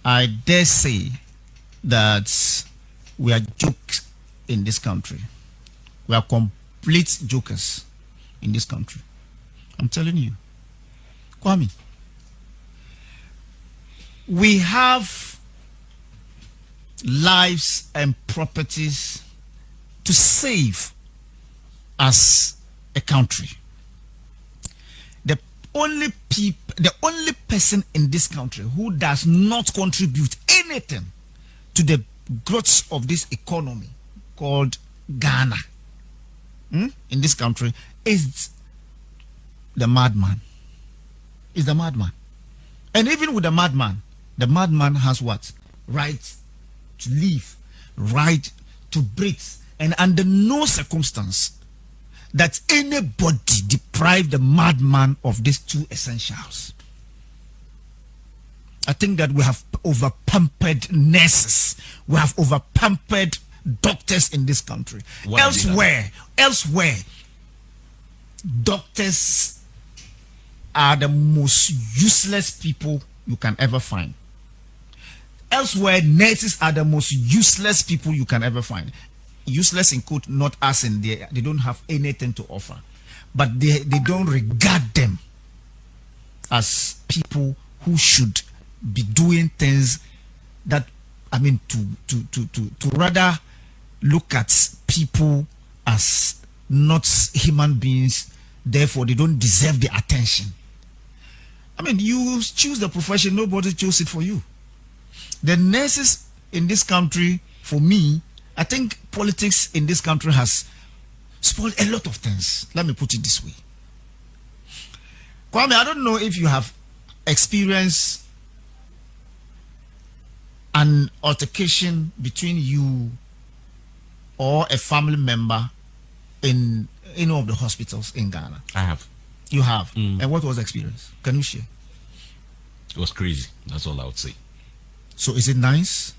I dare say that we are jokes in this country. We are complete jokers in this country. I'm telling you. Kwame, we have lives and properties to save as a country. The only person in this country who does not contribute anything to the growth of this economy called Ghana in this country is the madman. Is the madman. And even with the madman has what? Right to live, right to breathe, and under no circumstance that anybody deprive the madman of these two essentials. I think that we have over-pampered nurses. We have over-pampered doctors in this country. Elsewhere, doctors are the most useless people you can ever find. Elsewhere, nurses are the most useless people you can ever find. Useless in quote, not as in they don't have anything to offer, but they don't regard them as people who should be doing things that, I mean, to rather look at people as not human beings, therefore they don't deserve the attention. I mean, you choose the profession, nobody chose it for you. The nurses in this country, for me, I think politics in this country has spoiled a lot of things. Let me put it this way. Kwame, I don't know if you have experienced an altercation between you or a family member in any of the hospitals in Ghana. I have. You have? And what was the experience? Can you share? It was crazy. That's all I would say. So is it nice?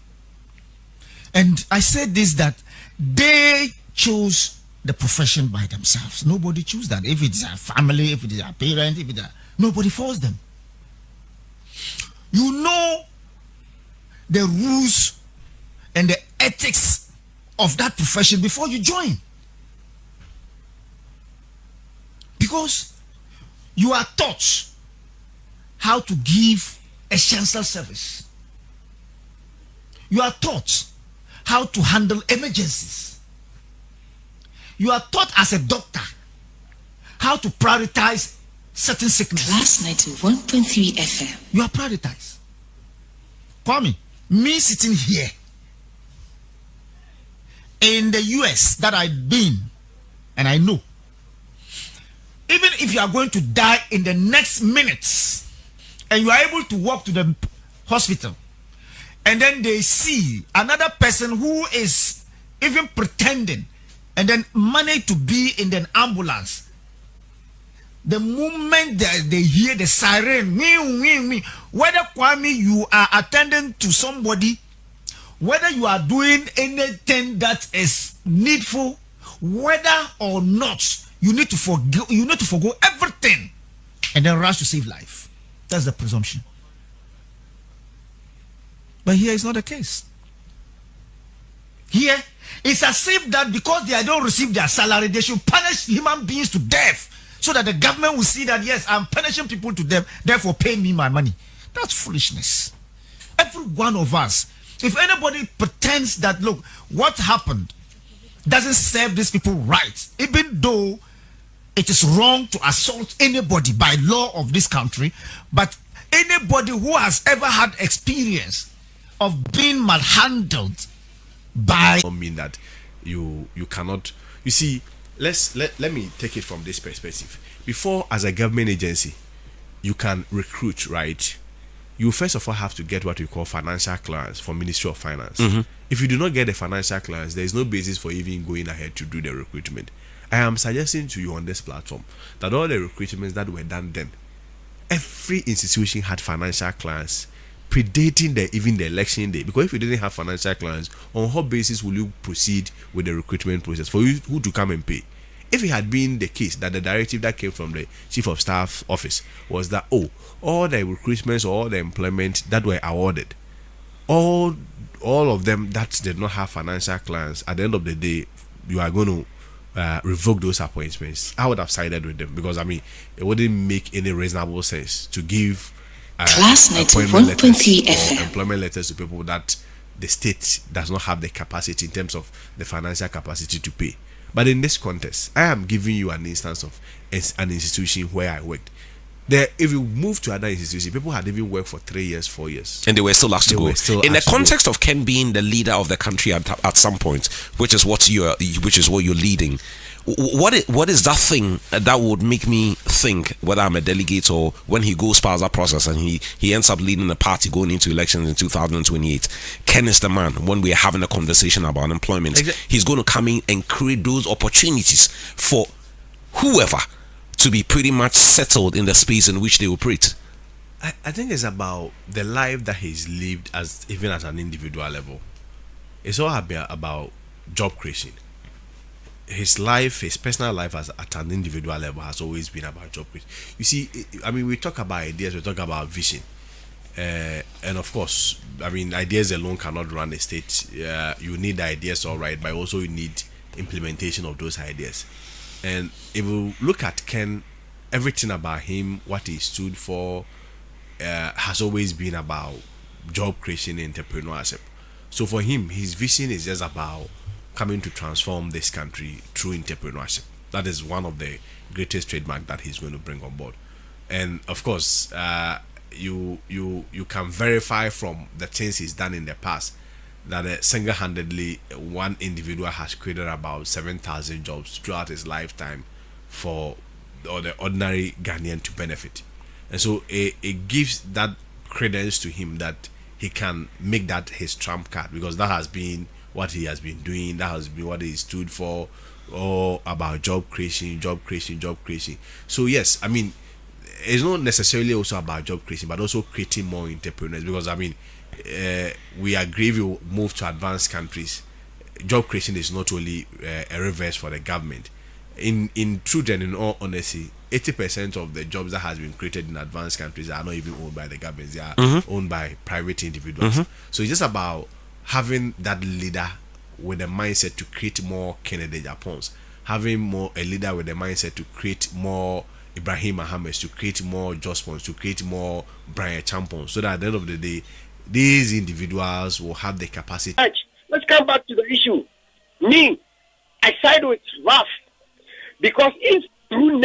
And I said this, that they chose the profession by themselves. Nobody choose that. If it's a family, if it is a parent, if it's nobody forced them. You know the rules and the ethics of that profession before you join. Because you are taught how to give essential service. You are taught how to handle emergencies. You are taught as a doctor how to prioritize certain sickness. Class 91.3 FM. You are prioritized. Kwame, me sitting here in the US that I've been, and I know, even if you are going to die in the next minutes and you are able to walk to the hospital, and then they see another person who is even pretending and then manage to be in the ambulance, the moment they hear the siren, whether Kwame you are attending to somebody, whether you are doing anything that is needful, whether or not, you need to forgo everything and then rush to save life. That's the presumption. But here is not the case. Here, it's as if that because they don't receive their salary, they should punish human beings to death, so that the government will see that, yes, I'm punishing people to death, therefore pay me my money. That's foolishness. Every one of us, if anybody pretends that, look, what happened doesn't serve these people right, even though it is wrong to assault anybody by law of this country, but anybody who has ever had experience of being malhandled by, don't mean that you cannot. You see, let me take it from this perspective. Before, as a government agency, you can recruit, right? You first of all have to get what we call financial clearance from Ministry of Finance. If you do not get a financial clearance, there is no basis for even going ahead to do the recruitment. I am suggesting to you on this platform that all the recruitments that were done then, every institution had financial clearance predating even the election day. Because if you didn't have financial clearance, on what basis will you proceed with the recruitment process for you who to come and pay? If it had been the case that the directive that came from the Chief of Staff office was that, all the recruitments or all the employment that were awarded all of them that did not have financial clients, at the end of the day, you are going to revoke those appointments. I would have sided with them because it wouldn't make any reasonable sense to give Class 91.3 FM employment letters to people that the state does not have the capacity in terms of the financial capacity to pay. But in this context, I am giving you an instance of an institution where I worked. There, if you move to other institutions, people had even worked for 3 years, 4 years, and they were still asked to go. In the context of Ken being the leader of the country at some point, which is what you're leading. What is that thing that would make me think whether I'm a delegate or when he goes past that process and he ends up leading the party going into elections in 2028? Ken is the man. When we are having a conversation about employment, he's going to come in and create those opportunities for whoever to be pretty much settled in the space in which they operate. I think it's about the life that he's lived even at an individual level. It's all about job creation. His personal life at an individual level has always been about job creation. You see, we talk about ideas, we talk about vision. And of course, ideas alone cannot run a state. You need ideas, all right, but also you need implementation of those ideas. And if you look at Ken, everything about him, what he stood for, has always been about job creation and entrepreneurship. So for him, his vision is just about coming to transform this country through entrepreneurship. That is one of the greatest trademark that he's going to bring on board. And of course, you can verify from the things he's done in the past that single-handedly one individual has created about 7,000 jobs throughout his lifetime for the ordinary Ghanaian to benefit. And so it gives that credence to him that he can make that his trump card, because that has been what he has been doing, that has been what he stood for, all about job creation. So yes, it's not necessarily also about job creation, but also creating more entrepreneurs, because we agree if you move to advanced countries, job creation is not only a reverse for the government. In truth and in all honesty, 80% of the jobs that has been created in advanced countries are not even owned by the government. They are owned by private individuals. So it's just about having that leader with a mindset to create more Kennedy Japons, having a leader with a mindset to create more Ibrahim Mohammed, to create more Jospons, to create more Brian Champons, so that at the end of the day, these individuals will have the capacity. Let's come back to the issue. Me, I side with Raf, because if through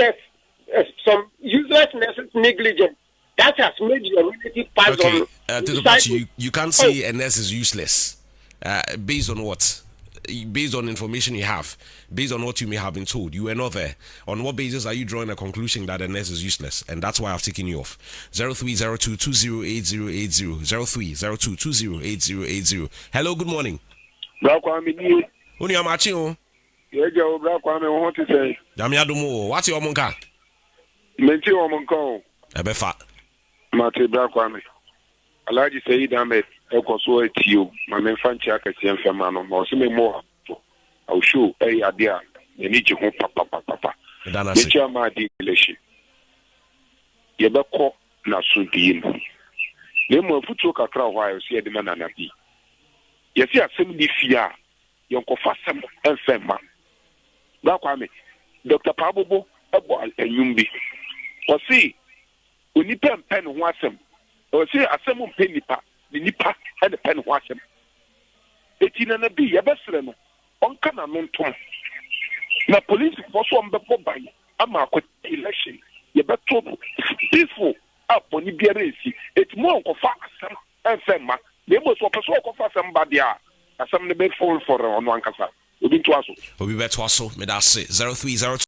some uselessness, negligence, that has made your relative pass on. You can't say NS is useless. Based on what? Based on information you have, based on what you may have been told. You were not there. On what basis are you drawing a conclusion that NS is useless? And that's why I've taken you off. 0302208080. 0302208080. Hello, good morning. Uni amachi. What's your monka? Menti omonko. Ebefa. Mate Brakwame. Alaji Said Ahmed ekoso etio ma menfanchi akasi enfema no mo se me mo au show adia ni ji ho papa Dana se cha ma di election ye be ko na so di mu le mo futu kakra ho ayo se de manana bi ye se asem di fia ye nko fasem enfema Brakwame Dr. Pabobo ebo anyumbi o se oni pen ho asem o se asem pen nipa the nipa and the pen ho asem etina na bi ye besre no onka na no ntom na police force on be ban ama akọ election ye beto peaceful up oni biara esi etimo onkofa asem enfema le mo so person onkofa asem ba dia asem ne be fall for ono ankasa obi to aso me da say 0302